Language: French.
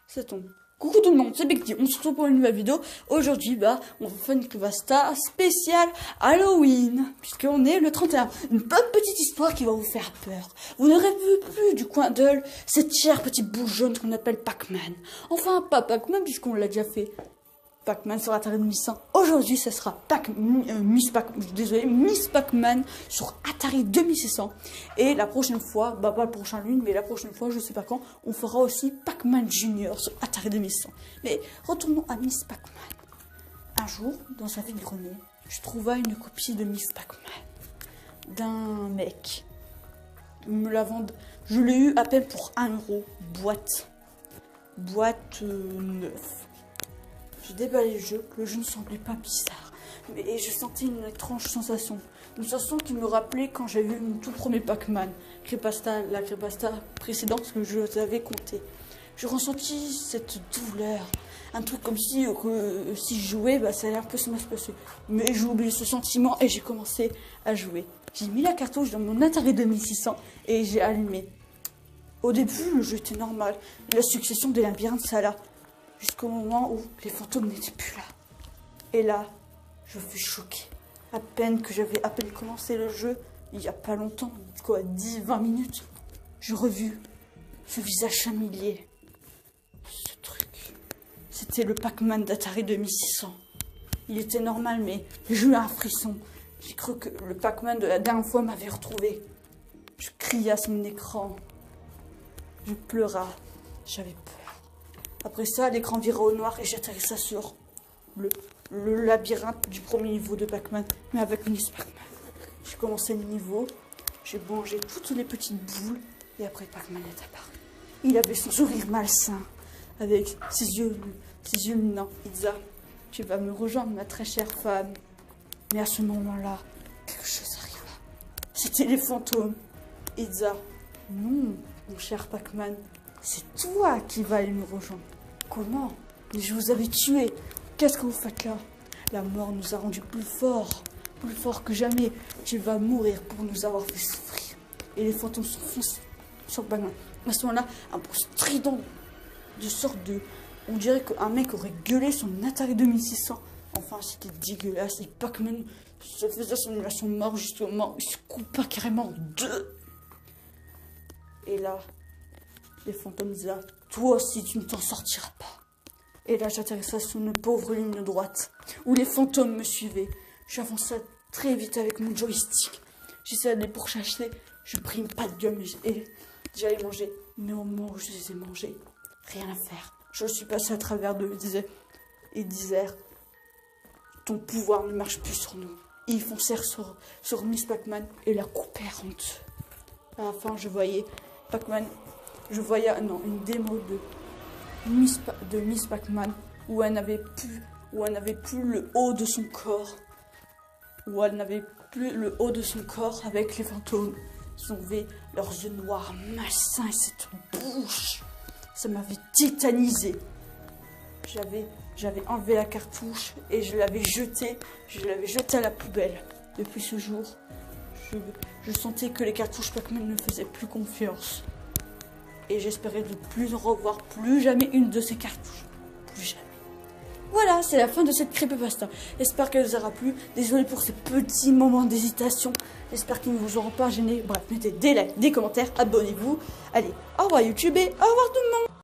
Ça tombe. Coucou tout le monde, c'est Bekti, on se retrouve pour une nouvelle vidéo. Aujourd'hui, on va faire une Creepypasta spéciale Halloween, puisqu'on est le 31. Une bonne petite histoire qui va vous faire peur. Vous ne rêvez plus du coin d'œil cette chère petite boule jaune qu'on appelle Pac-Man. Enfin, pas Pac-Man, puisqu'on l'a déjà fait. Pac-Man sur Atari 2600. Aujourd'hui, ce sera Miss Pac-Man sur Atari 2600. Et la prochaine fois, pas le prochain lune, mais la prochaine fois, je sais pas quand, on fera aussi Pac-Man Junior sur Atari 2600. Mais retournons à Miss Pac-Man. Un jour, dans un vide-grenier, je trouva une copie de Miss Pac-Man d'un mec. Il me la vend. Je l'ai eu à peine pour 1 euro. Boîte neuve. J'ai déballé le jeu ne semblait pas bizarre, mais je sentais une étrange sensation. Une sensation qui me rappelait quand j'ai vu mon tout premier Pac-Man, la Creepypasta précédente que je vous avais compté. Je ressentis cette douleur, un truc comme si si je jouais, ça allait un peu se passer. Mais j'ai oublié ce sentiment et j'ai commencé à jouer. J'ai mis la cartouche dans mon Atari 2600 et j'ai allumé. Au début, le jeu était normal, la succession des labyrinthes, ça là. Jusqu'au moment où les fantômes n'étaient plus là. Et là, je fus choquée. J'avais à peine commencé le jeu, il n'y a pas longtemps, 10-20 minutes, je revis ce visage familier. Ce truc. C'était le Pac-Man d'Atari 2600. Il était normal, mais j'ai eu un frisson. J'ai cru que le Pac-Man de la dernière fois m'avait retrouvé. Je criai à son écran. Je pleurai. J'avais peur. Après ça, l'écran vira au noir et j'atterrissa sur le labyrinthe du premier niveau de Pac-Man, mais avec Miss Pac-Man. J'ai commencé le niveau, j'ai mangé toutes les petites boules, et après Pac-Man est apparu. Il avait son sourire malsain, avec ses yeux non. Itza, tu vas me rejoindre, ma très chère femme. Mais à ce moment-là, quelque chose arriva. C'était les fantômes. Itza, non, mon cher Pac-Man, c'est toi qui vas aller me rejoindre. Comment? Mais je vous avais tué. Qu'est-ce que vous faites là? La mort nous a rendus plus forts que jamais. Tu vas mourir pour nous avoir fait souffrir. Et les fantômes sont foncés sur Pac-Man. À ce moment-là, un bruit strident de sorte de... On dirait qu'un mec aurait gueulé son Atari 2600. Enfin, c'était dégueulasse. Et Pac-Man se faisait son émulation mort jusqu'au moment où il se coupa carrément en deux. Et là... les fantômes disaient, toi aussi tu ne t'en sortiras pas. Et là j'atterrissais sur une pauvre ligne droite, où les fantômes me suivaient. J'avançais très vite avec mon joystick. J'essayais de les pourchasser, je pris une pâte de gomme et j'allais manger. Mais au moment où je les ai mangés, rien à faire. Je suis passé à travers d'eux et disaient, ton pouvoir ne marche plus sur nous. Et ils foncèrent sur Miss Pac-Man et la coupèrent en deux. À la fin je voyais Pac-Man. Je voyais une démo de Miss Pac-Man où elle n'avait plus le haut de son corps. Avec les fantômes. Ils avaient leurs yeux noirs malsains et cette bouche. Ça m'avait tétanisé. J'avais enlevé la cartouche et je l'avais jetée à la poubelle. Depuis ce jour, je sentais que les cartouches Pac-Man ne me faisaient plus confiance. Et j'espérais ne plus revoir plus jamais une de ces cartouches. Plus jamais. Voilà, c'est la fin de cette Creepypasta. J'espère qu'elle vous aura plu. Désolé pour ces petits moments d'hésitation. J'espère qu'ils ne vous auront pas gêné. Bref, mettez des likes, des commentaires, abonnez-vous. Allez, au revoir YouTube et au revoir tout le monde.